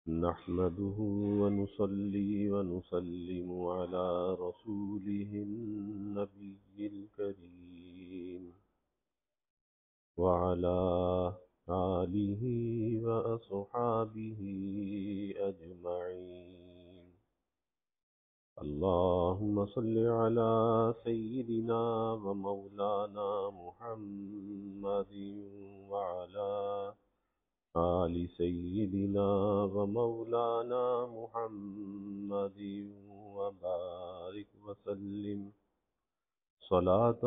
نحمده ونصلي ونسلم على رسوله النبي الكريم وعلى آله وأصحابه أجمعين. اللهم صل على سيدنا ومولانا محمد وعلى آل سيدنا ومولانا محمد وبارك وسلم صلاة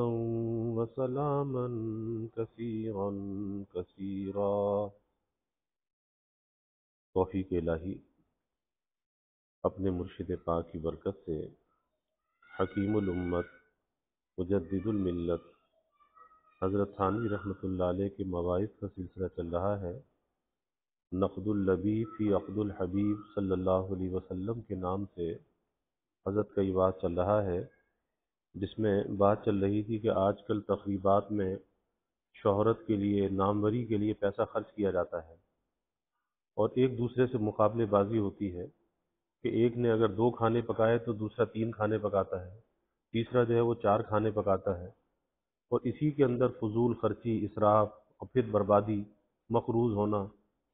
وسلاما كثيرا كثيرا. توفیق الہی اپنے مرشد پاک کی برکت سے حکیم الامت مجدد الملت حضرت تھانوی رحمۃ اللہ علیہ کے مواعظ کا سلسلہ چل رہا ہے. نقد اللبیب فی عقد الحبیب صلی اللہ علیہ وسلم کے نام سے حضرت کا یہ بات چل رہا ہے، جس میں بات چل رہی تھی کہ آج کل تقریبات میں شہرت کے لیے، ناموری کے لیے پیسہ خرچ کیا جاتا ہے اور ایک دوسرے سے مقابلے بازی ہوتی ہے کہ ایک نے اگر 2 کھانے پکائے تو دوسرا 3 کھانے پکاتا ہے، تیسرا جو ہے وہ 4 کھانے پکاتا ہے، اور اسی کے اندر فضول خرچی، اسراف اور پھر بربادی، مقروض ہونا،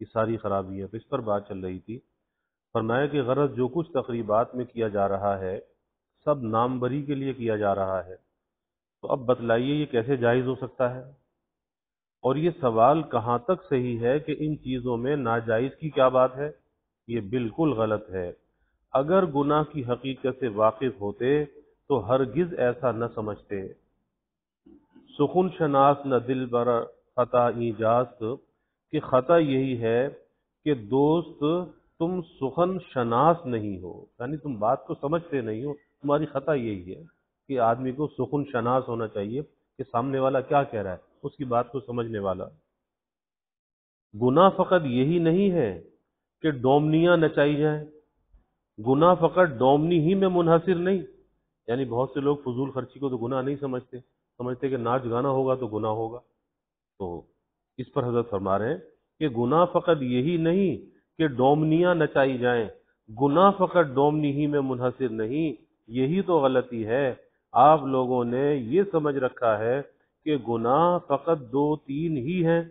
یہ ساری خرابیاں. تو اس پر بات چل رہی تھی. فرمایا کہ غرض جو کچھ تقریبات میں کیا جا رہا ہے سب ناموری کے لیے کیا جا رہا ہے، تو اب بتلائیے یہ کیسے جائز ہو سکتا ہے، اور یہ سوال کہاں تک صحیح ہے کہ ان چیزوں میں ناجائز کی کیا بات ہے؟ یہ بالکل غلط ہے. اگر گناہ کی حقیقت سے واقف ہوتے تو ہرگز ایسا نہ سمجھتے. سخن شناس نہ دل بر خطا ایجاست، کہ خطا یہی ہے کہ دوست تم سخن شناس نہیں ہو، یعنی تم بات کو سمجھتے نہیں ہو. تمہاری خطا یہی ہے کہ آدمی کو سخن شناس ہونا چاہیے کہ سامنے والا کیا کہہ رہا ہے، اس کی بات کو سمجھنے والا. گناہ فقط یہی نہیں ہے کہ ڈومنیاں نچائی جائیں، گناہ فقط ڈومنی ہی میں منحصر نہیں. یعنی بہت سے لوگ فضول خرچی کو تو گناہ نہیں سمجھتے کہ ناچ گانا ہوگا تو گناہ ہوگا. تو اس پر حضرت فرما رہے ہیں کہ گناہ فقط یہی نہیں کہ ڈومنیاں نچائی جائیں، گناہ فقط ڈومنی ہی میں منحصر نہیں. یہی تو غلطی ہے. آپ لوگوں نے یہ سمجھ رکھا ہے کہ گناہ فقط 2-3 ہی ہیں،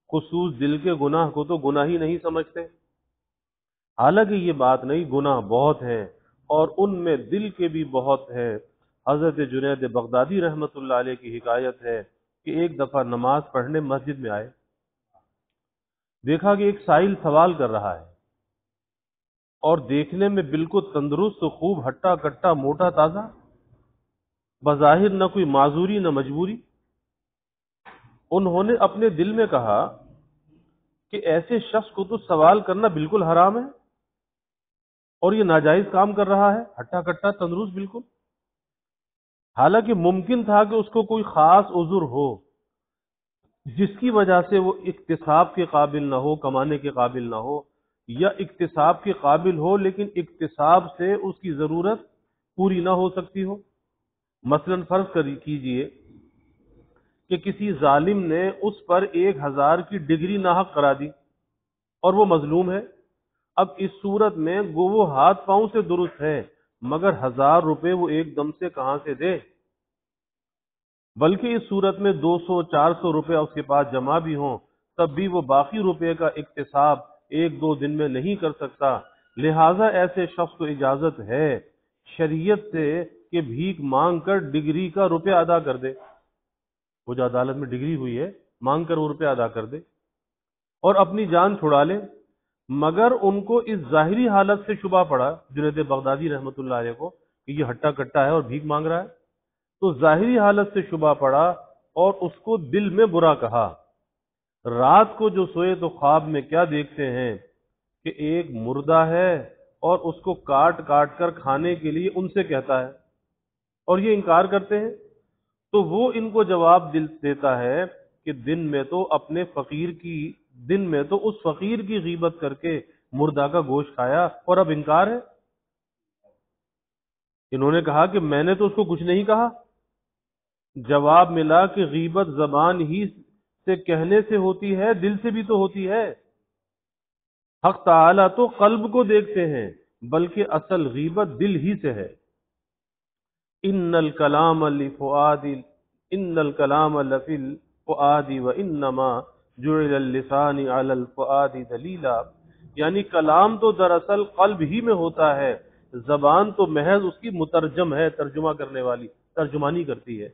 خصوص دل کے گناہ کو تو گناہ ہی نہیں سمجھتے. حالانکہ یہ بات نہیں، گناہ بہت ہیں اور ان میں دل کے بھی بہت ہیں. حضرت جنید بغدادی رحمۃ اللہ علیہ کی حکایت ہے کہ ایک دفعہ نماز پڑھنے مسجد میں آئے، دیکھا کہ ایک سائل سوال کر رہا ہے اور دیکھنے میں بالکل تندرست، خوب ہٹا کٹا، موٹا تازہ، بظاہر نہ کوئی معذوری نہ مجبوری. انہوں نے اپنے دل میں کہا کہ ایسے شخص کو تو سوال کرنا بالکل حرام ہے اور یہ ناجائز کام کر رہا ہے، ہٹا کٹا تندرست بالکل. حالانکہ ممکن تھا کہ اس کو کوئی خاص عذر ہو جس کی وجہ سے وہ اکتساب کے قابل نہ ہو، کمانے کے قابل نہ ہو، یا اکتساب کے قابل ہو لیکن اکتساب سے اس کی ضرورت پوری نہ ہو سکتی ہو. مثلا فرض کیجئے کہ کسی ظالم نے اس پر 1000 کی ڈگری ناحق کرا دی اور وہ مظلوم ہے. اب اس صورت میں گو وہ ہاتھ پاؤں سے درست ہے، مگر 1000 روپے وہ ایک دم سے کہاں سے دے؟ بلکہ اس صورت میں 200-400 روپے اس کے پاس جمع بھی ہوں تب بھی وہ باقی روپے کا اکتساب 1-2 دن میں نہیں کر سکتا. لہٰذا ایسے شخص کو اجازت ہے شریعت سے کہ بھیک مانگ کر ڈگری کا روپے ادا کر دے. وہ جو عدالت میں ڈگری ہوئی ہے مانگ کر وہ روپے ادا کر دے اور اپنی جان چھڑا لے. مگر ان کو اس ظاہری حالت سے شبہ پڑا جنید بغدادی رحمۃ اللہ علیہ کو کہ یہ ہٹا کٹا ہے اور بھیک مانگ رہا ہے، تو ظاہری حالت سے شبہ پڑا اور اس کو دل میں برا کہا. رات کو جو سوئے تو خواب میں کیا دیکھتے ہیں کہ ایک مردہ ہے اور اس کو کاٹ کاٹ کر کھانے کے لیے ان سے کہتا ہے اور یہ انکار کرتے ہیں. تو وہ ان کو جواب دیتا ہے کہ دن میں تو اس فقیر کی غیبت کر کے مردہ کا گوشت کھایا اور اب انکار ہے. انہوں نے کہا کہ میں نے تو اس کو کچھ نہیں کہا. جواب ملا کہ غیبت زبان ہی سے کہنے سے ہوتی ہے، دل سے بھی تو ہوتی ہے. حق تعالی تو قلب کو دیکھتے ہیں، بلکہ اصل غیبت دل ہی سے ہے۔ ان الکلام لفؤاد ان الکلام لفی الفؤاد وانما جعل اللسان علی الفؤاد دلیلا، یعنی کلام تو دراصل قلب ہی میں ہوتا ہے، زبان تو محض اس کی مترجم ہے، ترجمہ کرنے والی، ترجمانی کرتی ہے۔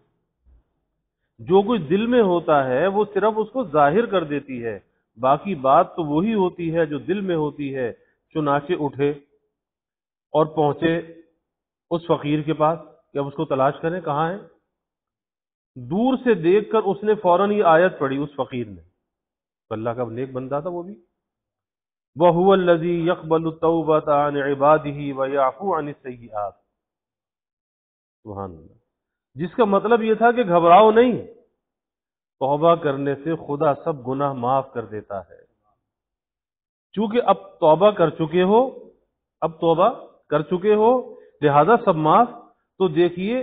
جو کچھ دل میں ہوتا ہے وہ صرف اس کو ظاہر کر دیتی ہے، باقی بات تو وہی ہوتی ہے جو دل میں ہوتی ہے۔ چنانچہ اٹھے اور پہنچے اس فقیر کے پاس کہ اب اس کو تلاش کریں کہاں ہے۔ دور سے دیکھ کر اس نے فوراً یہ آیت پڑھی، اس فقیر نے، اللہ کا نیک بندہ تھا وہ بھی، وَهُوَ الَّذِي يَقْبَلُ التَّوْبَةَ عَنْ عِبَادِهِ وَيَعْفُو عَنِ السَّيِّئَاتِ، سبحان اللہ، جس کا مطلب یہ تھا کہ گھبراؤ نہیں، توبہ کرنے سے خدا سب گناہ معاف کر دیتا ہے۔ چونکہ اب توبہ کر چکے ہو، اب توبہ کر چکے ہو، لہذا سب معاف۔ تو دیکھیے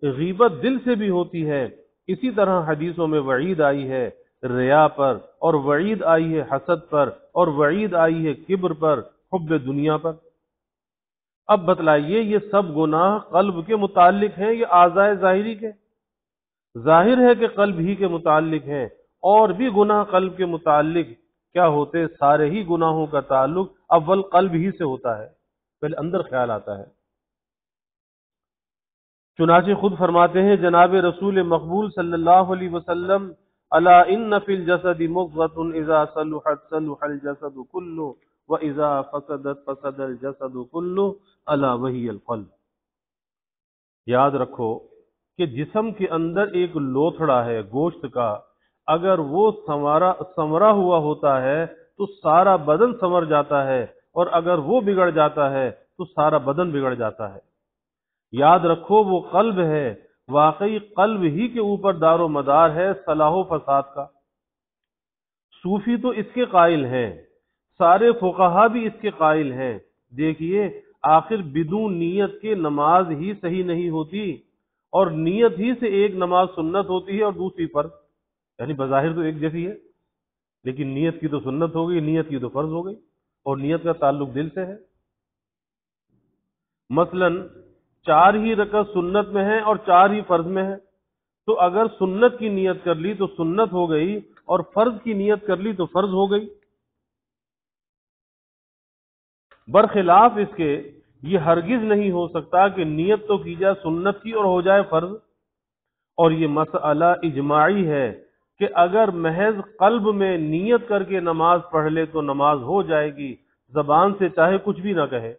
غیبت دل سے بھی ہوتی ہے، اسی طرح حدیثوں میں وعید آئی ہے ریا پر، اور وعید آئی ہے حسد پر، اور وعید آئی ہے کبر پر، حب دنیا پر۔ اب بتلائیے یہ سب گناہ قلب کے متعلق ہیں یا اعضاء ظاہری کے؟ ظاہر ہے کہ قلب ہی کے متعلق ہیں، اور بھی گناہ قلب کے متعلق کیا ہوتے؟ سارے ہی گناہوں کا تعلق اول قلب ہی سے ہوتا ہے، پہلے اندر خیال آتا ہے۔ چنانچہ خود فرماتے ہیں جناب رسول مقبول صلی اللہ علیہ وسلم، الا ان فی الجسد مضغۃ اذا صلحت صلح الجسد كله واذا فسدت فسد الجسد كله الا وهي القلب۔ یاد رکھو کہ جسم کے اندر ایک لوتھڑا ہے گوشت کا، اگر وہ سنورا ہوا ہوتا ہے تو سارا بدن سنور جاتا ہے، اور اگر وہ بگڑ جاتا ہے تو سارا بدن بگڑ جاتا ہے۔ یاد رکھو وہ قلب ہے، واقعی قلب ہی کے اوپر دار و مدار ہے صلاح و فساد کا۔ صوفی تو اس کے قائل ہیں، سارے فقہا بھی اس کے قائل ہیں۔ دیکھیے آخر بدون نیت کے نماز ہی صحیح نہیں ہوتی، اور نیت ہی سے ایک نماز سنت ہوتی ہے اور دوسری فرض، یعنی بظاہر تو ایک جیسی ہے، لیکن نیت کی تو سنت ہو گئی، نیت کی تو فرض ہو گئی، اور نیت کا تعلق دل سے ہے۔ مثلاً 4 ہی رکعت سنت میں ہے اور 4 ہی فرض میں ہے، تو اگر سنت کی نیت کر لی تو سنت ہو گئی، اور فرض کی نیت کر لی تو فرض ہو گئی۔ برخلاف اس کے یہ ہرگز نہیں ہو سکتا کہ نیت تو کی جائے سنت کی اور ہو جائے فرض، اور یہ مسئلہ اجماعی ہے کہ اگر محض قلب میں نیت کر کے نماز پڑھ لے تو نماز ہو جائے گی، زبان سے چاہے کچھ بھی نہ کہے۔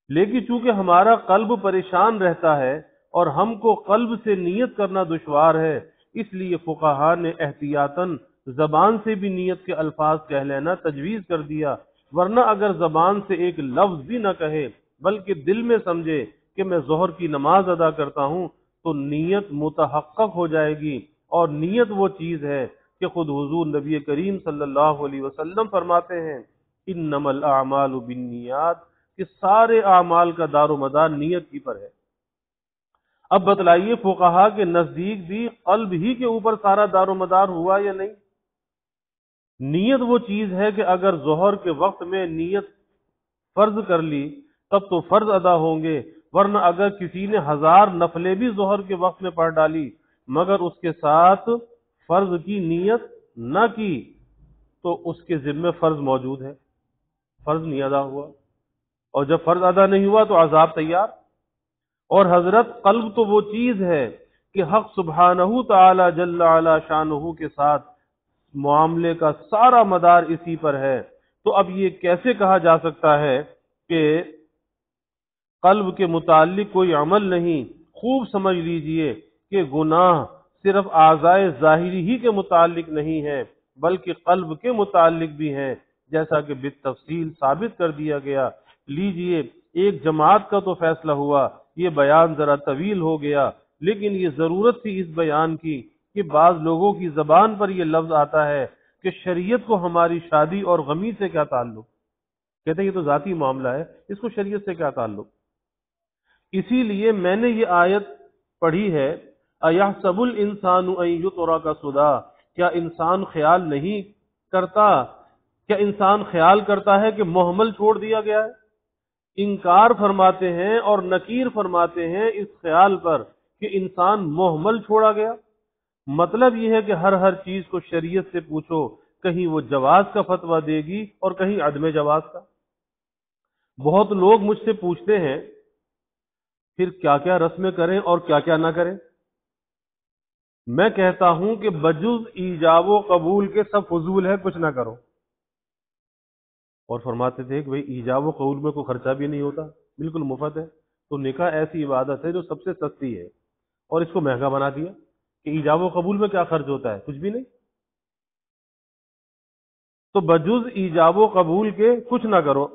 لیکن چونکہ ہمارا قلب پریشان رہتا ہے اور ہم کو قلب سے نیت کرنا دشوار ہے، اس لیے فقہا نے احتیاطاً زبان سے بھی نیت کے الفاظ کہہ لینا تجویز کر دیا، ورنہ اگر زبان سے ایک لفظ بھی نہ کہے بلکہ دل میں سمجھے کہ میں ظہر کی نماز ادا کرتا ہوں تو نیت متحقق ہو جائے گی۔ اور نیت وہ چیز ہے کہ خود حضور نبی کریم صلی اللہ علیہ وسلم فرماتے ہیں انما الاعمال بالنیات، کہ سارے اعمال کا دار و مدار نیت کی پر ہے۔ اب بتلائیے فقہا کے نزدیک بھی قلب ہی کے اوپر سارا دار و مدار ہوا یا نہیں؟ نیت وہ چیز ہے کہ اگر ظہر کے وقت میں نیت فرض کر لی تب تو فرض ادا ہوں گے، ورنہ اگر کسی نے 1000 نفلیں بھی ظہر کے وقت میں پڑھ ڈالی مگر اس کے ساتھ فرض کی نیت نہ کی تو اس کے ذمہ فرض موجود ہے، فرض نہیں ادا ہوا، اور جب فرض ادا نہیں ہوا تو عذاب تیار۔ اور حضرت قلب تو وہ چیز ہے کہ حق سبحانہ تعالی جل علا شانہ کے ساتھ معاملے کا سارا مدار اسی پر ہے۔ تو اب یہ کیسے کہا جا سکتا ہے کہ قلب کے متعلق کوئی عمل نہیں؟ خوب سمجھ لیجئے کہ گناہ صرف اعضاء ظاہری ہی کے متعلق نہیں ہے بلکہ قلب کے متعلق بھی ہیں، جیسا کہ بالتفصیل ثابت کر دیا گیا۔ لیجئے ایک جماعت کا تو فیصلہ ہوا، یہ بیان ذرا طویل ہو گیا، لیکن یہ ضرورت تھی اس بیان کی کہ بعض لوگوں کی زبان پر یہ لفظ آتا ہے کہ شریعت کو ہماری شادی اور غمی سے کیا تعلق؟ کہتے ہیں یہ تو ذاتی معاملہ ہے، اس کو شریعت سے کیا تعلق؟ اسی لیے میں نے یہ آیت پڑھی ہے اَيَحْسَبُ الْإِنسَانُ أَن يُتْرَكَ سُدًى، کیا انسان خیال نہیں کرتا کیا انسان خیال کرتا ہے کہ محمل چھوڑ دیا گیا ہے؟ انکار فرماتے ہیں اور نکیر فرماتے ہیں اس خیال پر کہ انسان محمل چھوڑا گیا۔ مطلب یہ ہے کہ ہر چیز کو شریعت سے پوچھو، کہیں وہ جواز کا فتویٰ دے گی اور کہیں عدم جواز کا۔ بہت لوگ مجھ سے پوچھتے ہیں پھر کیا کیا رسمیں کریں اور کیا کیا نہ کریں۔ میں کہتا ہوں کہ بجز ایجاب و قبول کے سب فضول ہے، کچھ نہ کرو۔ اور فرماتے تھے کہ بھئی ایجاب و قبول میں کوئی خرچہ بھی نہیں ہوتا، بالکل مفت ہے۔ تو نکاح ایسی عبادت ہے جو سب سے سستی ہے، اور اس کو مہنگا بنا دیا کہ ایجاب و قبول میں کیا خرچ ہوتا ہے، کچھ بھی نہیں۔ تو بجز ایجاب و قبول کے کچھ نہ کرو،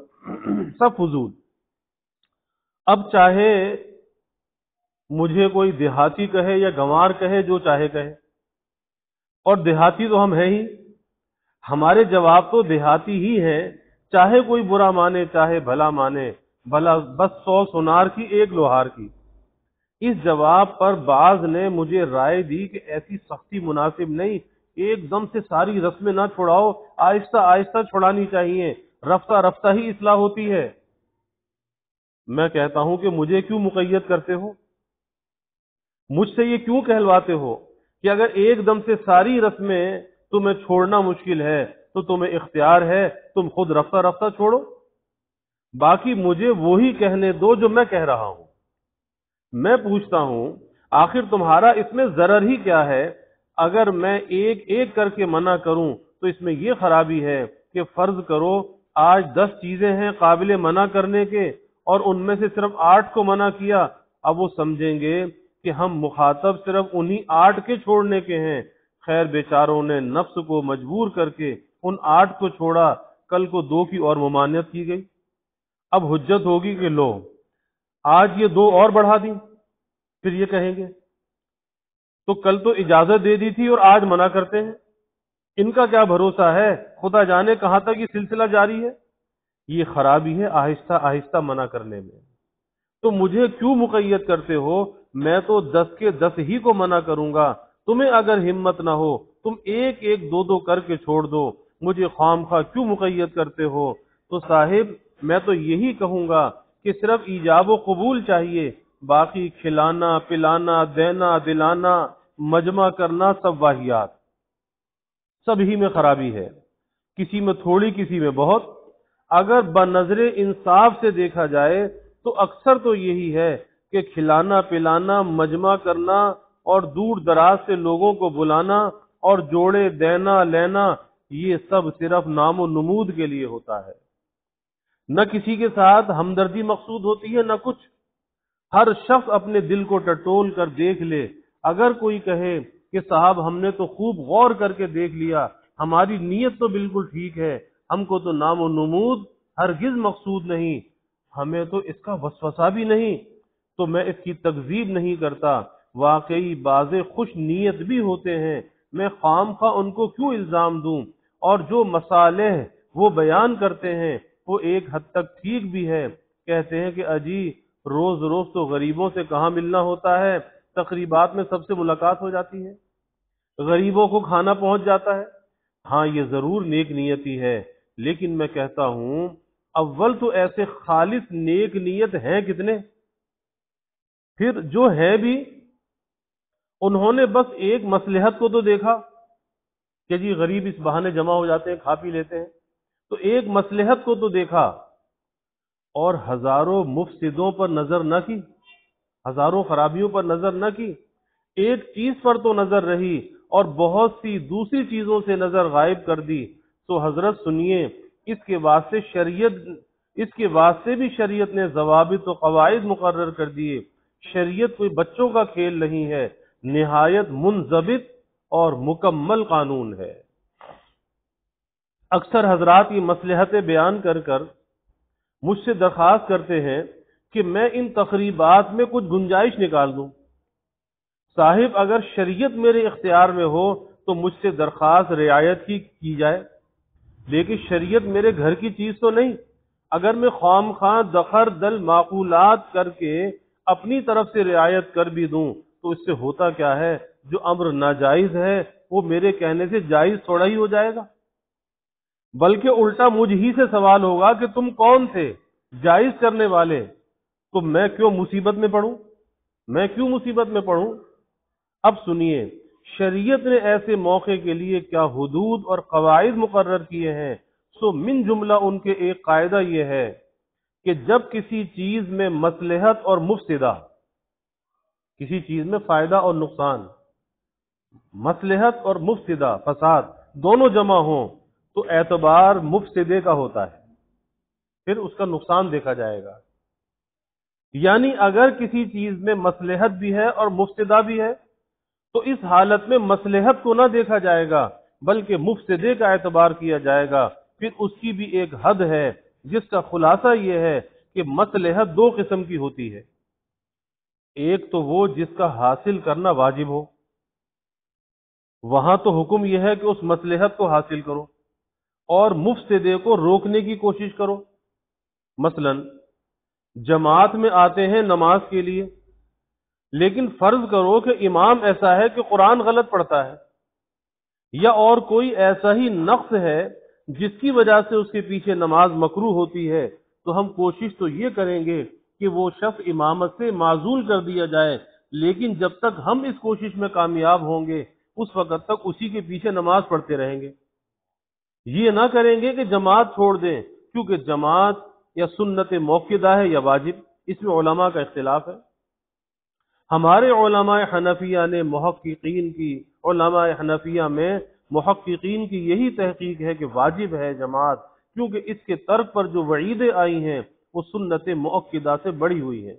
سب فضول۔ اب چاہے مجھے کوئی دیہاتی کہے یا گنوار کہے، جو چاہے کہے، اور دیہاتی تو ہم ہیں ہی، ہمارے جواب تو دیہاتی ہی ہیں، چاہے کوئی برا مانے چاہے بھلا مانے، بھلا بس 100 سونار کی ایک لوہار کی۔ اس جواب پر بعض نے مجھے رائے دی کہ ایسی سختی مناسب نہیں، ایک دم سے ساری رسمیں نہ چھڑاؤ، آہستہ آہستہ چھڑانی چاہیے، رفتہ رفتہ ہی اصلاح ہوتی ہے۔ میں کہتا ہوں کہ مجھے کیوں مقید کرتے ہو؟ مجھ سے یہ کیوں کہلواتے ہو کہ اگر ایک دم سے ساری رسمیں تمہیں چھوڑنا مشکل ہے تو تمہیں اختیار ہے، تم خود رفتہ رفتہ چھوڑو۔ باقی مجھے وہی کہنے دو جو میں کہہ رہا ہوں۔ میں پوچھتا ہوں آخر تمہارا اس میں ضرر ہی کیا ہے؟ اگر میں ایک ایک کر کے منع کروں تو اس میں یہ خرابی ہے کہ فرض کرو آج 10 چیزیں ہیں قابل منع کرنے کے، اور ان میں سے صرف 8 کو منع کیا، اب وہ سمجھیں گے کہ ہم مخاطب صرف انہی 8 کے چھوڑنے کے ہیں۔ خیر بیچاروں نے نفس کو مجبور کر کے ان 8 کو چھوڑا، کل کو 2 کی اور ممانعت کی گئی۔ اب حجت ہوگی کہ لو آج یہ 2 اور بڑھا دی، پھر یہ کہیں گے تو کل تو اجازت دے دی تھی اور آج منع کرتے ہیں، ان کا کیا بھروسہ ہے، خدا جانے کہاں تک یہ سلسلہ جاری ہے۔ یہ خرابی ہے آہستہ آہستہ منع کرنے میں۔ تو مجھے کیوں مقید کرتے ہو؟ میں تو 10 کے 10 ہی کو منع کروں گا، تمہیں اگر ہمت نہ ہو تم ایک ایک 2 کر کے چھوڑ دو، مجھے خواہ خواہ کیوں مقید کرتے ہو؟ تو صاحب میں تو یہی کہوں گا کہ صرف ایجاب و قبول چاہیے، باقی کھلانا پلانا دینا دلانا مجمع کرنا سب واہیات، سب ہی میں خرابی ہے، کسی میں تھوڑی کسی میں بہت۔ اگر بنظر انصاف سے دیکھا جائے تو اکثر تو یہی ہے کہ کھلانا پلانا مجمع کرنا اور دور دراز سے لوگوں کو بلانا اور جوڑے دینا لینا، یہ سب صرف نام و نمود کے لیے ہوتا ہے، نہ کسی کے ساتھ ہمدردی مقصود ہوتی ہے نہ کچھ۔ ہر شخص اپنے دل کو ٹٹول کر دیکھ لے، اگر کوئی کہے کہ صاحب ہم نے تو خوب غور کر کے دیکھ لیا، ہماری نیت تو بالکل ٹھیک ہے، ہم کو تو نام و نمود ہرگز مقصود نہیں، ہمیں تو اس کا وسوسہ بھی نہیں، تو میں اس کی تکذیب نہیں کرتا۔ واقعی بعض خوش نیت بھی ہوتے ہیں، میں خام خواہ ان کو کیوں الزام دوں، اور جو مصالح وہ بیان کرتے ہیں وہ ایک حد تک ٹھیک بھی ہے۔ کہتے ہیں کہ اجی روز روز تو غریبوں سے کہاں ملنا ہوتا ہے، تقریبات میں سب سے ملاقات ہو جاتی ہے، غریبوں کو کھانا پہنچ جاتا ہے۔ ہاں یہ ضرور نیک نیتی ہے، لیکن میں کہتا ہوں اول تو ایسے خالص نیک نیت ہیں کتنے؟ پھر جو ہیں بھی انہوں نے بس ایک مصلحت کو تو دیکھا کہ جی غریب اس بہانے جمع ہو جاتے ہیں کھا پی لیتے ہیں، تو ایک مصلحت کو تو دیکھا، اور ہزاروں مفسدوں پر نظر نہ کی، ہزاروں خرابیوں پر نظر نہ کی، ایک چیز پر تو نظر رہی اور بہت سی دوسری چیزوں سے نظر غائب کر دی۔ تو حضرت سنیے، اس کے واسطے بھی شریعت نے ضوابط و قواعد مقرر کر دیے۔ شریعت کوئی بچوں کا کھیل نہیں ہے، نہایت منضبط اور مکمل قانون ہے۔ اکثر حضرات یہ مصلحتیں بیان کر کر مجھ سے درخواست کرتے ہیں کہ میں ان تقریبات میں کچھ گنجائش نکال دوں۔ صاحب اگر شریعت میرے اختیار میں ہو تو مجھ سے درخواست رعایت کی جائے، لیکن شریعت میرے گھر کی چیز تو نہیں۔ اگر میں خام خواہ دخر دل معقولات کر کے اپنی طرف سے رعایت کر بھی دوں تو اس سے ہوتا کیا ہے؟ جو امر ناجائز ہے وہ میرے کہنے سے جائز تھوڑا ہی ہو جائے گا۔ بلکہ الٹا مجھ ہی سے سوال ہوگا کہ تم کون تھے جائز کرنے والے، تو میں کیوں مصیبت میں پڑوں، میں کیوں مصیبت میں پڑوں؟ اب سنیے، شریعت نے ایسے موقع کے لیے کیا حدود اور قواعد مقرر کیے ہیں، سو من جملہ ان کے ایک قاعدہ یہ ہے کہ جب کسی چیز میں مصلحت اور مفسدہ، کسی چیز میں فائدہ اور نقصان، مصلحت اور مفسدہ فساد دونوں جمع ہوں تو اعتبار مفسدے کا ہوتا ہے، پھر اس کا نقصان دیکھا جائے گا۔ یعنی اگر کسی چیز میں مصلحت بھی ہے اور مفسدہ بھی ہے تو اس حالت میں مصلحت کو نہ دیکھا جائے گا بلکہ مفسدے کا اعتبار کیا جائے گا۔ پھر اس کی بھی ایک حد ہے جس کا خلاصہ یہ ہے کہ مصلحت دو قسم کی ہوتی ہے، ایک تو وہ جس کا حاصل کرنا واجب ہو، وہاں تو حکم یہ ہے کہ اس مصلحت کو حاصل کرو اور مفسدے کو روکنے کی کوشش کرو۔ مثلا جماعت میں آتے ہیں نماز کے لیے، لیکن فرض کرو کہ امام ایسا ہے کہ قرآن غلط پڑھتا ہے، یا اور کوئی ایسا ہی نقص ہے جس کی وجہ سے اس کے پیچھے نماز مکروہ ہوتی ہے، تو ہم کوشش تو یہ کریں گے کہ وہ شخص امامت سے معزول کر دیا جائے، لیکن جب تک ہم اس کوشش میں کامیاب ہوں گے اس وقت تک اسی کے پیچھے نماز پڑھتے رہیں گے۔ یہ نہ کریں گے کہ جماعت چھوڑ دیں، کیونکہ جماعت یا سنت موقدہ ہے یا واجب، اس میں علماء کا اختلاف ہے۔ ہمارے علماء حنفیہ نے علماء حنفیہ میں محققین کی یہی تحقیق ہے کہ واجب ہے جماعت، کیونکہ اس کے ترک پر جو وعیدیں آئی ہیں وہ سنت مؤکدہ سے بڑی ہوئی ہیں۔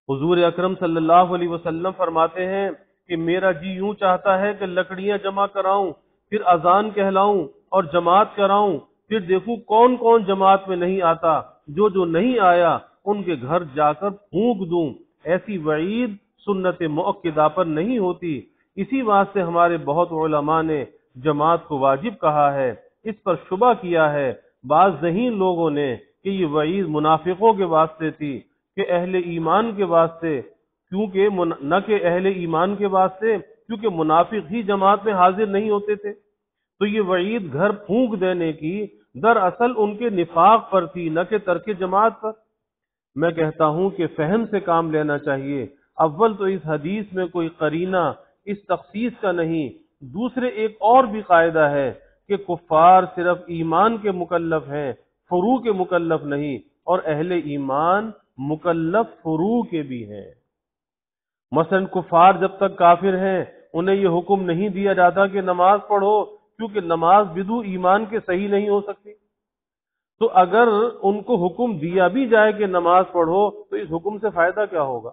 حضور اکرم صلی اللہ علیہ وسلم فرماتے ہیں کہ میرا جی یوں چاہتا ہے کہ لکڑیاں جمع کراؤں، پھر اذان کہلاؤں اور جماعت کراؤں، پھر دیکھوں کون کون جماعت میں نہیں آتا، جو نہیں آیا ان کے گھر جا کر پھونک دوں۔ ایسی وعید سنت مؤکدہ پر نہیں ہوتی، اسی واسطے ہمارے بہت علماء نے جماعت کو واجب کہا ہے۔ اس پر شبہ کیا ہے بعض ذہین لوگوں نے کہ یہ وعید منافقوں کے واسطے تھی، کہ اہل ایمان کے واسطے، نہ کہ اہل ایمان کے واسطے، کیونکہ منافق ہی جماعت میں حاضر نہیں ہوتے تھے۔ تو یہ وعید گھر پھونک دینے کی دراصل ان کے نفاق پر تھی، نہ کہ ترک جماعت پر۔ میں کہتا ہوں کہ فہم سے کام لینا چاہیے۔ اول تو اس حدیث میں کوئی قرینہ اس تخصیص کا نہیں، دوسرے ایک اور بھی قاعدہ ہے کہ کفار صرف ایمان کے مکلف ہیں، فروع کے مکلف نہیں، اور اہل ایمان مکلف فروع کے بھی ہیں۔ مثلا کفار جب تک کافر ہیں انہیں یہ حکم نہیں دیا جاتا کہ نماز پڑھو، کیونکہ نماز بدون ایمان کے صحیح نہیں ہو سکتی۔ تو اگر ان کو حکم دیا بھی جائے کہ نماز پڑھو تو اس حکم سے فائدہ کیا ہوگا،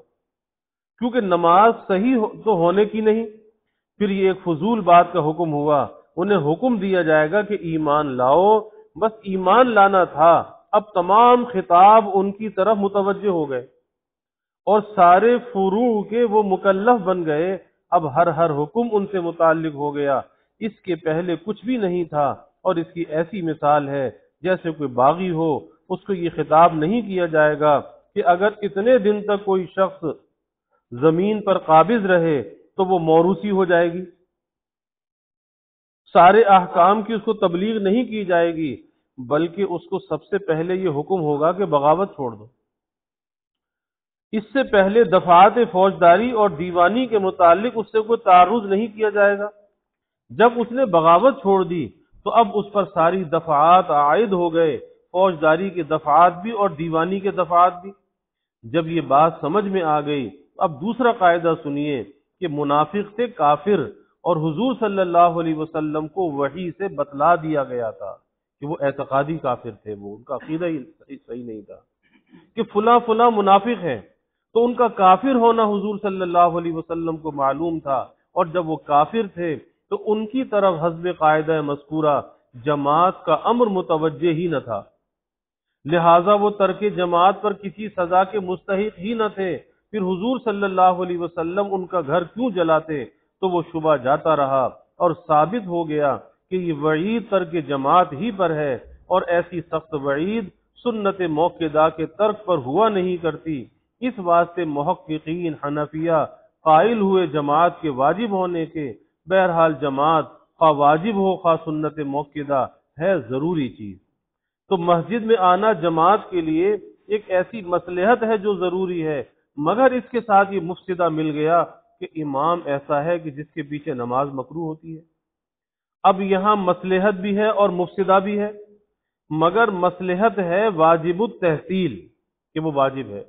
کیونکہ نماز صحیح تو ہونے کی نہیں۔ پھر یہ ایک فضول بات کا حکم ہوا، انہیں حکم دیا جائے گا کہ ایمان لاؤ، بس ایمان لانا تھا۔ اب تمام خطاب ان کی طرف متوجہ ہو گئے اور سارے فروع کے وہ مکلف بن گئے۔ اب ہر حکم ان سے متعلق ہو گیا، اس کے پہلے کچھ بھی نہیں تھا۔ اور اس کی ایسی مثال ہے جیسے کوئی باغی ہو، اس کو یہ خطاب نہیں کیا جائے گا کہ اگر اتنے دن تک کوئی شخص زمین پر قابض رہے تو وہ موروثی ہو جائے گی، سارے احکام کی اس کو تبلیغ نہیں کی جائے گی، بلکہ اس کو سب سے پہلے یہ حکم ہوگا کہ بغاوت چھوڑ دو۔ اس سے پہلے دفعات فوجداری اور دیوانی کے متعلق اس سے کوئی تعرض نہیں کیا جائے گا۔ جب اس نے بغاوت چھوڑ دی تو اب اس پر ساری دفعات عائد ہو گئے، فوجداری کے دفعات بھی اور دیوانی کے دفعات بھی۔ جب یہ بات سمجھ میں آ گئی اب دوسرا قاعدہ سنیے کہ منافق تھے کافر، اور حضور صلی اللہ علیہ وسلم کو وحی سے بتلا دیا گیا تھا کہ وہ اعتقادی کافر تھے، وہ ان کا عقیدہ ہی صحیح نہیں تھا کہ فلاں فلاں منافق ہے، تو ان کا کافر ہونا حضور صلی اللہ علیہ وسلم کو معلوم تھا۔ اور جب وہ کافر تھے تو ان کی طرف حسب قاعدہ مذکورہ جماعت کا امر متوجہ ہی نہ تھا، لہٰذا وہ ترک جماعت پر کسی سزا کے مستحق ہی نہ تھے۔ پھر حضور صلی اللہ علیہ وسلم ان کا گھر کیوں جلاتے؟ تو وہ شبہ جاتا رہا اور ثابت ہو گیا کہ یہ وعید ترک جماعت ہی پر ہے، اور ایسی سخت وعید سنت موقدہ کے ترک پر ہوا نہیں کرتی۔ اس واسطے محققین حنفیہ قائل ہوئے جماعت کے واجب ہونے کے۔ بہرحال جماعت خواہ واجب ہو خواہ سنت موقدہ ہے ضروری چیز. تو مسجد میں آنا جماعت کے لیے ایک ایسی مصلحت ہے جو ضروری ہے، مگر اس کے ساتھ یہ مفسدہ مل گیا کہ امام ایسا ہے کہ جس کے پیچھے نماز مکروہ ہوتی ہے. اب یہاں مصلحت بھی ہے اور مفسدہ بھی ہے، مگر مصلحت ہے واجب التحصیل کہ وہ واجب ہے.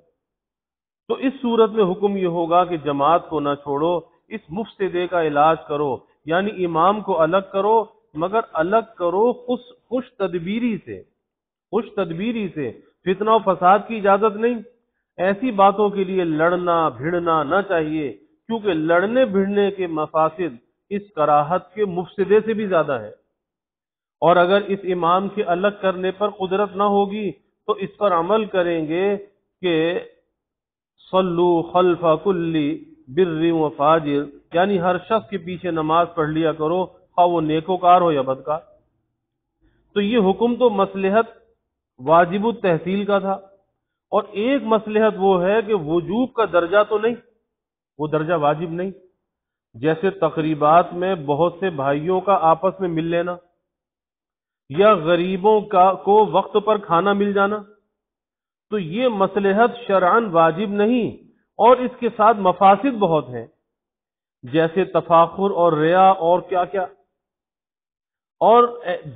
تو اس صورت میں حکم یہ ہوگا کہ جماعت کو نہ چھوڑو، اس مفسدے کا علاج کرو، یعنی امام کو الگ کرو، مگر الگ کرو خوش تدبیری سے. خوش تدبیری سے فتنہ و فساد کی اجازت نہیں. ایسی باتوں کے لیے لڑنا بھیڑنا نہ چاہیے، کیونکہ لڑنے بھیڑنے کے مفاسد اس کراہت کے مفسدے سے بھی زیادہ ہے. اور اگر اس امام کے الگ کرنے پر قدرت نہ ہوگی تو اس پر عمل کریں گے کہ صلو خلف کل بر و فاجر، یعنی ہر شخص کے پیچھے نماز پڑھ لیا کرو، خواہ وہ نیکوکار ہو یا بدکار. تو یہ حکم تو مصلحت واجب التحصیل کا تھا، اور ایک مصلحت وہ ہے کہ وجوب کا درجہ تو نہیں، وہ درجہ واجب نہیں. جیسے تقریبات میں بہت سے بھائیوں کا آپس میں مل لینا، یا غریبوں کو وقت پر کھانا مل جانا، تو یہ مصلحت شرعاً واجب نہیں، اور اس کے ساتھ مفاسد بہت ہیں، جیسے تفاخر اور ریا اور کیا کیا. اور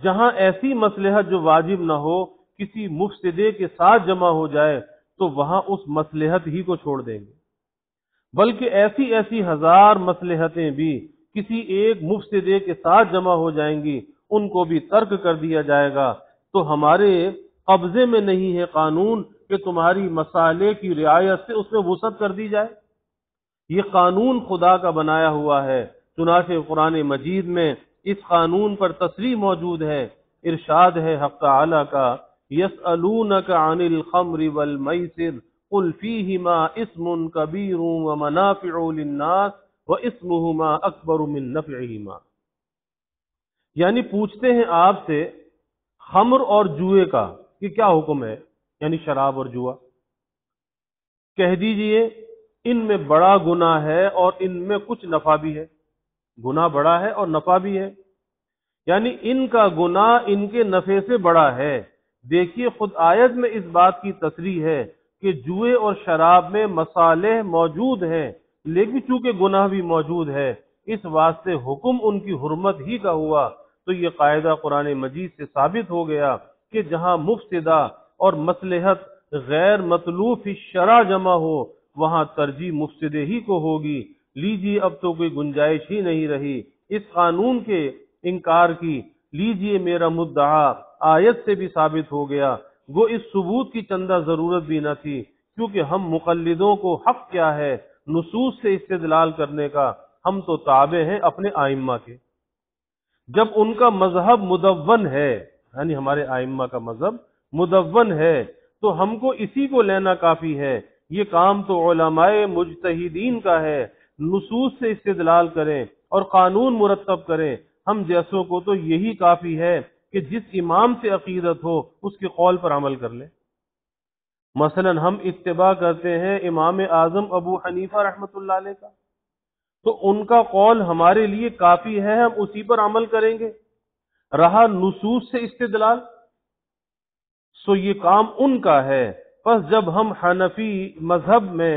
جہاں ایسی مصلحت جو واجب نہ ہو کسی مفسدے کے ساتھ جمع ہو جائے تو وہاں اس مصلحت ہی کو چھوڑ دیں گے. بلکہ ایسی ایسی ہزار مصلحتیں بھی کسی ایک مفسدے کے ساتھ جمع ہو جائیں گی، ان کو بھی ترک کر دیا جائے گا. تو ہمارے قبضے میں نہیں ہے قانون کہ تمہاری مصالح کی رعایت سے اس میں وسعت کر دی جائے. یہ قانون خدا کا بنایا ہوا ہے. چنانچہ قرآن مجید میں اس قانون پر تصریح موجود ہے. ارشاد ہے حق تعالی کا، یسألونک عن الخمر والمیسر قل فیہما اسم کبیر ومنافع للناس واسمہما اکبر من نفعہما. یعنی پوچھتے ہیں آپ سے خمر اور جوئے کا کہ کیا حکم ہے، یعنی شراب اور جوا. کہہ دیجئے ان میں بڑا گناہ ہے اور ان میں کچھ نفع بھی ہے. گناہ بڑا ہے اور نفع بھی ہے، یعنی ان کا گناہ ان کے نفع سے بڑا ہے. دیکھیے خود آیت میں اس بات کی تصریح ہے کہ جوئے اور شراب میں مصالح موجود ہیں، لیکن چونکہ گناہ بھی موجود ہے اس واسطے حکم ان کی حرمت ہی کا ہوا. تو یہ قاعدہ قرآن مجید سے ثابت ہو گیا کہ جہاں مفسدہ اور مصلحت غیر مطلوب شرع جمع ہو وہاں ترجیح مفسدے ہی کو ہوگی. لیجیے اب تو کوئی گنجائش ہی نہیں رہی اس قانون کے انکار کی. لیجیے میرا مدعا آیت سے بھی ثابت ہو گیا، وہ اس ثبوت کی چندہ ضرورت بھی نہ تھی، کیونکہ ہم مقلدوں کو حق کیا ہے نصوص سے استدلال کرنے کا. ہم تو تابع ہیں اپنے ائمہ کے. جب ان کا مذہب مدون ہے، یعنی ہمارے ائمہ کا مذہب مدون ہے، تو ہم کو اسی کو لینا کافی ہے. یہ کام تو علماء مجتہدین کا ہے، نصوص سے استدلال کریں اور قانون مرتب کریں. ہم جیسوں کو تو یہی کافی ہے کہ جس امام سے عقیدت ہو اس کے قول پر عمل کر لیں. مثلا ہم اتباع کرتے ہیں امام اعظم ابو حنیفہ رحمۃ اللہ علیہ کا، تو ان کا قول ہمارے لیے کافی ہے، ہم اسی پر عمل کریں گے. رہا نصوص سے استدلال، سو یہ کام ان کا ہے. پس جب ہم حنفی مذہب میں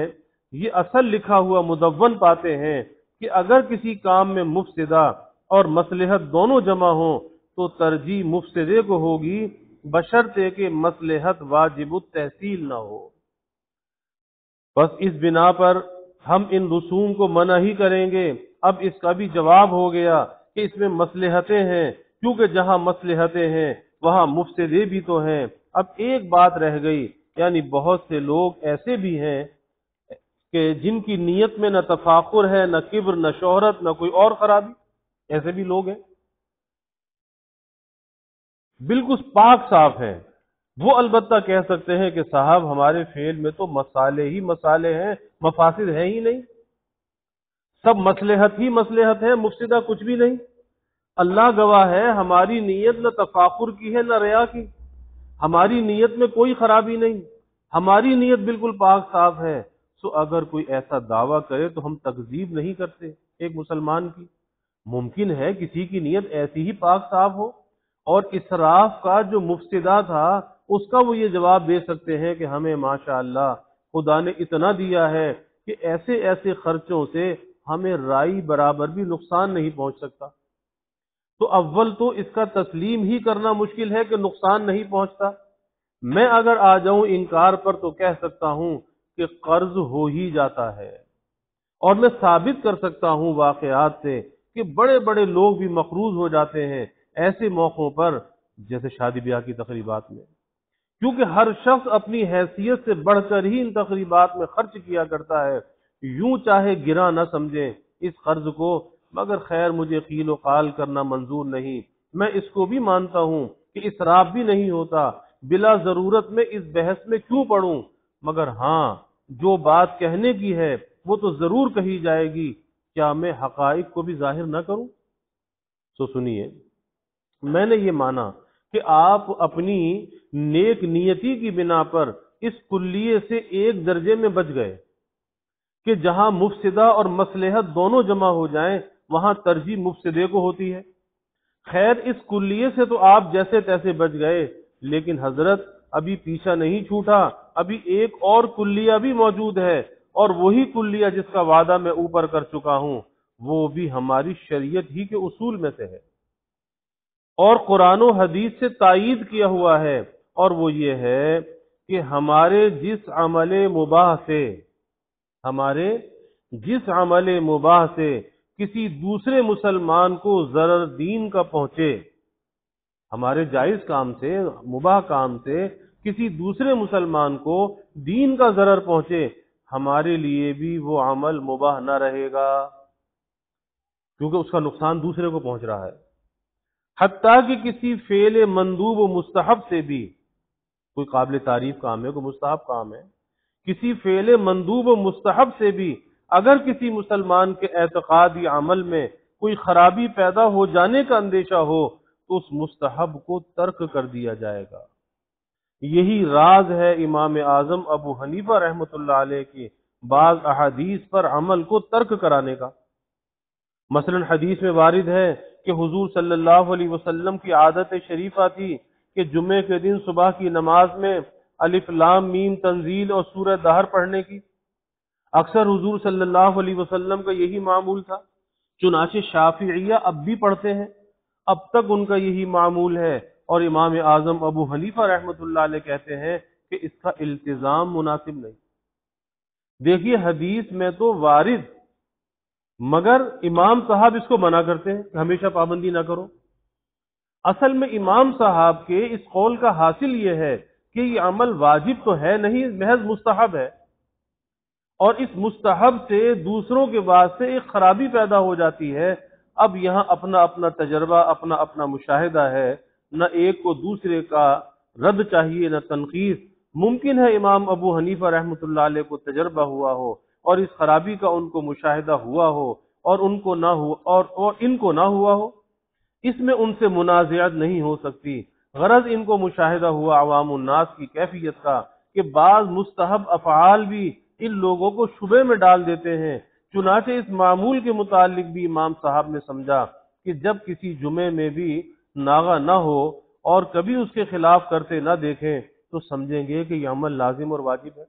یہ اصل لکھا ہوا مدون پاتے ہیں کہ اگر کسی کام میں مفسدہ اور مصلحت دونوں جمع ہوں تو ترجیح مفسدے کو ہوگی، بشرطے کہ مصلحت واجب التحصیل نہ ہو. بس اس بنا پر ہم ان رسوم کو منع ہی کریں گے. اب اس کا بھی جواب ہو گیا کہ اس میں مصلحتیں ہیں، کیونکہ جہاں مصلحتیں ہیں وہاں مفسدے بھی تو ہیں. اب ایک بات رہ گئی، یعنی بہت سے لوگ ایسے بھی ہیں کہ جن کی نیت میں نہ تفاخر ہے، نہ کبر، نہ شہرت، نہ کوئی اور خرابی. ایسے بھی لوگ ہیں بالکل پاک صاف ہیں. وہ البتہ کہہ سکتے ہیں کہ صاحب ہمارے فعل میں تو مصالح ہی مصالح ہیں، مفاسد ہیں ہی نہیں، سب مصلحت ہی مصلحت ہے، مفسدہ کچھ بھی نہیں. اللہ گواہ ہے ہماری نیت نہ تفاخر کی ہے نہ ریا کی، ہماری نیت میں کوئی خرابی نہیں، ہماری نیت بالکل پاک صاف ہے. سو اگر کوئی ایسا دعویٰ کرے تو ہم تکذیب نہیں کرتے ایک مسلمان کی. ممکن ہے کسی کی نیت ایسی ہی پاک صاف ہو اور اسراف کا جو مفسدہ تھا اس کا وہ یہ جواب دے سکتے ہیں کہ ہمیں ماشاءاللہ خدا نے اتنا دیا ہے کہ ایسے ایسے خرچوں سے ہمیں رائی برابر بھی نقصان نہیں پہنچ سکتا۔ تو اول تو اس کا تسلیم ہی کرنا مشکل ہے کہ نقصان نہیں پہنچتا۔ میں اگر آ جاؤں انکار پر تو کہہ سکتا ہوں کہ قرض ہو ہی جاتا ہے، اور میں ثابت کر سکتا ہوں واقعات سے کہ بڑے بڑے لوگ بھی مقروض ہو جاتے ہیں ایسے موقعوں پر، جیسے شادی بیاہ کی تقریبات میں، کیونکہ ہر شخص اپنی حیثیت سے بڑھ کر ہی ان تقریبات میں خرچ کیا کرتا ہے، یوں چاہے گرا نہ سمجھیں اس قرض کو، مگر خیر مجھے قیل و قال کرنا منظور نہیں۔ میں اس کو بھی مانتا ہوں کہ اسراف بھی نہیں ہوتا، بلا ضرورت میں اس بحث میں کیوں پڑوں، مگر ہاں جو بات کہنے کی ہے وہ تو ضرور کہی جائے گی، کیا میں حقائق کو بھی ظاہر نہ کروں؟ سو سنیے، میں نے یہ مانا کہ آپ اپنی نیک نیتی کی بنا پر اس کلیے سے ایک درجے میں بچ گئے کہ جہاں مفسدہ اور مصلحت دونوں جمع ہو جائیں وہاں ترجیح مفسدے کو ہوتی ہے۔ خیر اس کلیے سے تو آپ جیسے تیسے بچ گئے، لیکن حضرت ابھی پیچھا نہیں چھوٹا، ابھی ایک اور کلیہ بھی موجود ہے، اور وہی کلیہ جس کا وعدہ میں اوپر کر چکا ہوں وہ بھی ہماری شریعت ہی کے اصول میں سے ہے، اور قرآن و حدیث سے تائید کیا ہوا ہے، اور وہ یہ ہے کہ ہمارے جس عمل مباح سے کسی دوسرے مسلمان کو ضرر دین کا پہنچے، ہمارے جائز کام سے، مباح کام سے کسی دوسرے مسلمان کو دین کا ضرر پہنچے، ہمارے لیے بھی وہ عمل مباح نہ رہے گا، کیونکہ اس کا نقصان دوسرے کو پہنچ رہا ہے۔ حتیٰ کہ کسی فعل مندوب و مستحب سے بھی، کوئی قابل تعریف کام ہے، کوئی مستحب کام ہے، کسی فعل مندوب و مستحب سے بھی اگر کسی مسلمان کے اعتقادی عمل میں کوئی خرابی پیدا ہو جانے کا اندیشہ ہو تو اس مستحب کو ترک کر دیا جائے گا۔ یہی راز ہے امام اعظم ابو حنیفہ رحمۃ اللہ علیہ کی بعض احادیث پر عمل کو ترک کرانے کا۔ مثلا حدیث میں وارد ہے کہ حضور صلی اللہ علیہ وسلم کی عادت شریفہ تھی کہ جمعے کے دن صبح کی نماز میں الف لام میم تنزیل اور سورہ دہر پڑھنے کی، اکثر حضور صلی اللہ علیہ وسلم کا یہی معمول تھا، چنانچہ شافعیہ اب بھی پڑھتے ہیں، اب تک ان کا یہی معمول ہے، اور امام اعظم ابو حنیفہ رحمۃ اللہ علیہ کہتے ہیں کہ اس کا التزام مناسب نہیں۔ دیکھیے حدیث میں تو وارد، مگر امام صاحب اس کو منع کرتے ہیں کہ ہمیشہ پابندی نہ کرو۔ اصل میں امام صاحب کے اس قول کا حاصل یہ ہے کہ یہ عمل واجب تو ہے نہیں، محض مستحب ہے، اور اس مستحب سے دوسروں کے واسطے ایک خرابی پیدا ہو جاتی ہے۔ اب یہاں اپنا اپنا تجربہ، اپنا اپنا مشاہدہ ہے، نہ ایک کو دوسرے کا رد چاہیے نہ تنقید۔ ممکن ہے امام ابو حنیفہ رحمۃ اللہ علیہ کو تجربہ ہوا ہو اور اس خرابی کا ان کو مشاہدہ ہوا ہو، اور ان کو نہ ہوا اور ان کو نہ ہوا ہو، اس میں ان سے منازعت نہیں ہو سکتی۔ غرض ان کو مشاہدہ ہوا عوام الناس کی کیفیت کا کہ بعض مستحب افعال بھی ان لوگوں کو شبے میں ڈال دیتے ہیں، چنانچہ اس معمول کے متعلق بھی امام صاحب نے سمجھا کہ جب کسی جمعے میں بھی ناغہ نہ ہو اور کبھی اس کے خلاف کرتے نہ دیکھیں تو سمجھیں گے کہ یہ عمل لازم اور واجب ہے،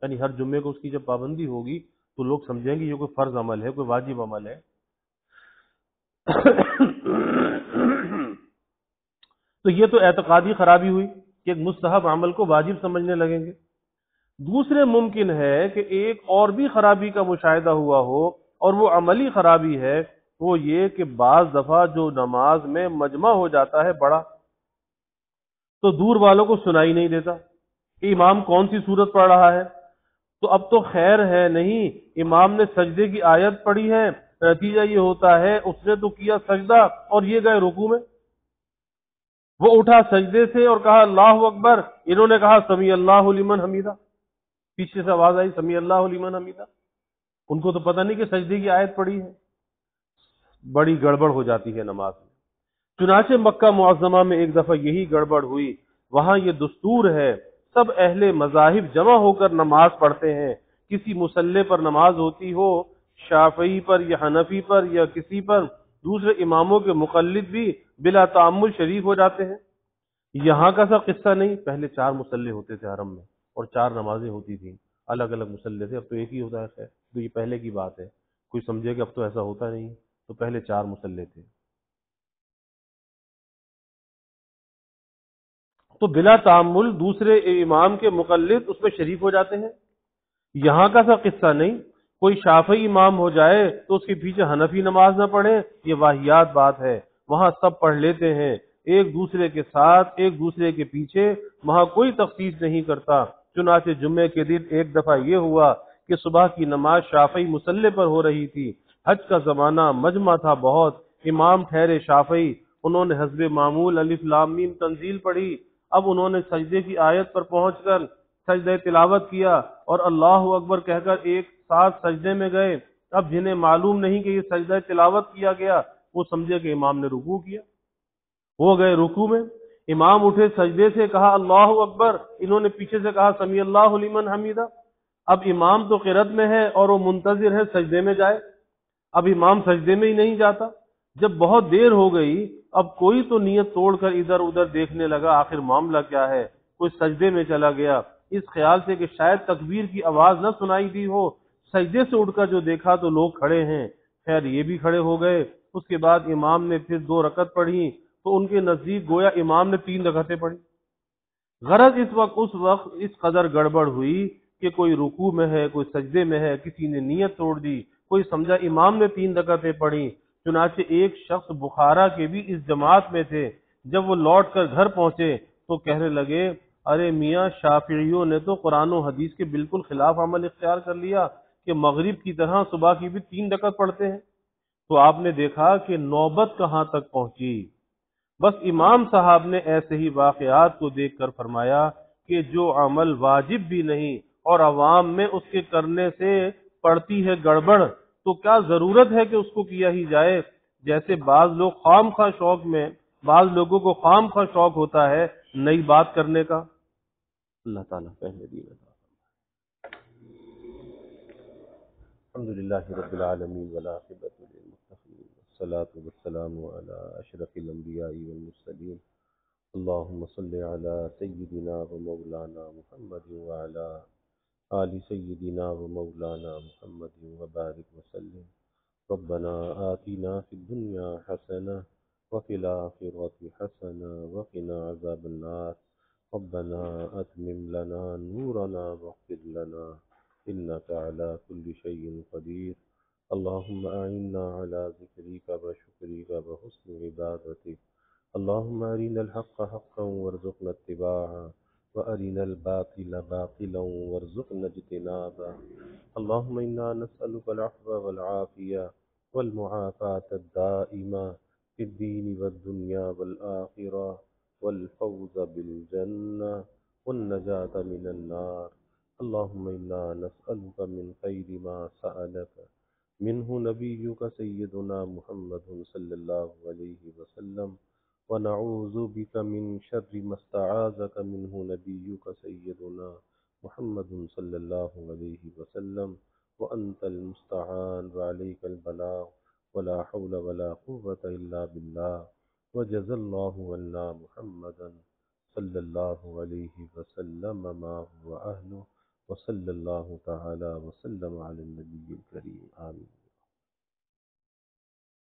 یعنی ہر جمعے کو اس کی جب پابندی ہوگی تو لوگ سمجھیں گے یہ کوئی فرض عمل ہے، کوئی واجب عمل ہے۔ تو یہ تو اعتقادی خرابی ہوئی کہ ایک مستحب عمل کو واجب سمجھنے لگیں گے۔ دوسرے ممکن ہے کہ ایک اور بھی خرابی کا مشاہدہ ہوا ہو، اور وہ عملی خرابی ہے، وہ یہ کہ بعض دفعہ جو نماز میں مجمع ہو جاتا ہے بڑا، تو دور والوں کو سنائی نہیں دیتا کہ امام کون سی سورت پڑھ رہا ہے، تو اب تو خیر ہے نہیں، امام نے سجدے کی آیت پڑھی ہے، نتیجہ یہ ہوتا ہے اس نے تو کیا سجدہ اور یہ گئے رکوع میں، وہ اٹھا سجدے سے اور کہا اللہ اکبر، انہوں نے کہا سمیع اللہ لمن حمیدہ، پیچھے سے آواز آئی سمیع اللہ لمن حمیدہ، ان کو تو پتہ نہیں کہ سجدے کی آیت پڑھی ہے، بڑی گڑبڑ ہو جاتی ہے نماز میں۔ چنانچہ مکہ معظمہ میں ایک دفعہ یہی گڑبڑ ہوئی، وہاں یہ دستور ہے سب اہل مذاہب جمع ہو کر نماز پڑھتے ہیں، کسی مصلی پر نماز ہوتی ہو، شافعی پر یا حنفی پر یا کسی پر، دوسرے اماموں کے مقلد بھی بلا تعمل شریک ہو جاتے ہیں۔ یہاں کا سا قصہ نہیں، پہلے 4 مصلے ہوتے تھے حرم میں اور 4 نمازیں ہوتی تھیں، الگ الگ مصلے تھے، اب تو ایک ہی ہوتا ہے، خیر تو یہ پہلے کی بات ہے، کوئی سمجھے کہ اب تو ایسا ہوتا نہیں، تو پہلے 4 مصلے تھے۔ تو بلا تعمل دوسرے امام کے مقلد اس میں شریک ہو جاتے ہیں۔ یہاں کا سا قصہ نہیں، کوئی شافعی امام ہو جائے تو اس کے پیچھے حنفی نماز نہ پڑھے، یہ واہیات بات ہے، وہاں سب پڑھ لیتے ہیں ایک دوسرے کے ساتھ، ایک دوسرے کے پیچھے، وہاں کوئی تخصیص نہیں کرتا۔ چنانچہ جمعے کے دن ایک دفعہ یہ ہوا کہ صبح کی نماز شافعی مصلی پر ہو رہی تھی، حج کا زمانہ، مجمع تھا بہت، امام ٹھہرے شافعی، انہوں نے حسب معمول الف لام میم تنزیل پڑھی، اب انہوں نے سجدے کی آیت پر پہنچ کر سجدہ تلاوت کیا اور اللہ اکبر کہہ کر ایک ساتھ سجدے میں گئے۔ اب جنہیں معلوم نہیں کہ یہ سجدہ تلاوت کیا گیا، وہ سمجھے کہ امام نے رکوع کیا، وہ گئے رکوع میں، امام اٹھے سجدے سے، کہا اللہ اکبر، انہوں نے پیچھے سے کہا سمیع اللہ لمن حمیدہ۔ اب امام تو قرأت میں ہے اور وہ منتظر ہے سجدے میں جائے، اب امام سجدے میں ہی نہیں جاتا۔ جب بہت دیر ہو گئی، اب کوئی تو نیت توڑ کر ادھر ادھر دیکھنے لگا آخر معاملہ کیا ہے، کوئی سجدے میں چلا گیا، اس خیال سے کہ شاید تکبیر کی آواز نہ سنائی دی ہو، سجدے سے اٹھ کر جو دیکھا تو لوگ کھڑے ہیں، خیر یہ بھی کھڑے ہو گئے۔ اس کے بعد امام نے پھر 2 رکعت پڑھی تو ان کے نزدیک گویا امام نے 3 رکعتیں پڑھی۔ غرض اس وقت اس قدر گڑبڑ ہوئی کہ کوئی رکوع میں ہے، کوئی سجدے میں ہے، کسی نے نیت توڑ دی، کوئی سمجھا امام نے 3 رکعتیں پڑھی۔ چنانچہ ایک شخص بخارا کے بھی اس جماعت میں تھے، جب وہ لوٹ کر گھر پہنچے تو کہنے لگے ارے میاں، شافعیوں نے تو قرآن و حدیث کے بالکل خلاف عمل اختیار کر لیا کہ مغرب کی طرح صبح کی بھی 3 رکعت پڑھتے ہیں۔ تو آپ نے دیکھا کہ نوبت کہاں تک پہنچی۔ بس امام صاحب نے ایسے ہی واقعات کو دیکھ کر فرمایا کہ جو عمل واجب بھی نہیں اور عوام میں اس کے کرنے سے پڑتی ہے گڑبڑ، تو کیا ضرورت ہے کہ اس کو کیا ہی جائے۔ جیسے بعض لوگ خام خواہ شوق میں، بعض لوگوں کو خام خواہ شوق ہوتا ہے نئی بات کرنے کا۔ اللہ تعالیٰ پہلے دین عطا الحمد للہ رب العالمین والعاقبۃ للمتقین والصلاة والسلام علی اشرف الانبیاء والمرسلین اللهم صل على سيدنا ومولانا محمد وعلى آل سيدنا ومولانا محمد وبارك وسلم ربنا آتنا في الدنيا حسنة وفي الآخرة حسنة وقنا عذاب النار ربنا أتمم لنا نورنا واغفر لنا إنك على كل شيء قدير اللهم أعنا على ذكرك وشكرك وحسن عبادتك اللهم أرنا الحق حقا وارزقنا اتباعه وأرنا الباطل باطلا وارزقنا اجتنابه اللهم إنا نسألك العفو والعافية والمعافاة الدائمة في الدين والدنيا والآخرة والفوز بالجنة والنجاة من النار اللهم إنا نسألك من خير ما سألك منه نبيك سيدنا محمد صلى الله عليه وسلم ونعوذ بك من شر ما استعاذك منه نبيك سيدنا محمد صلى الله عليه وسلم وأنت المستعان وعليك البلاغ ولا حول ولا قوة إلا بالله وجزى الله عنا محمدا صلى الله عليه وسلم ما هو أهله وصلى الله تعالى وسلم على النبي الكريم آمين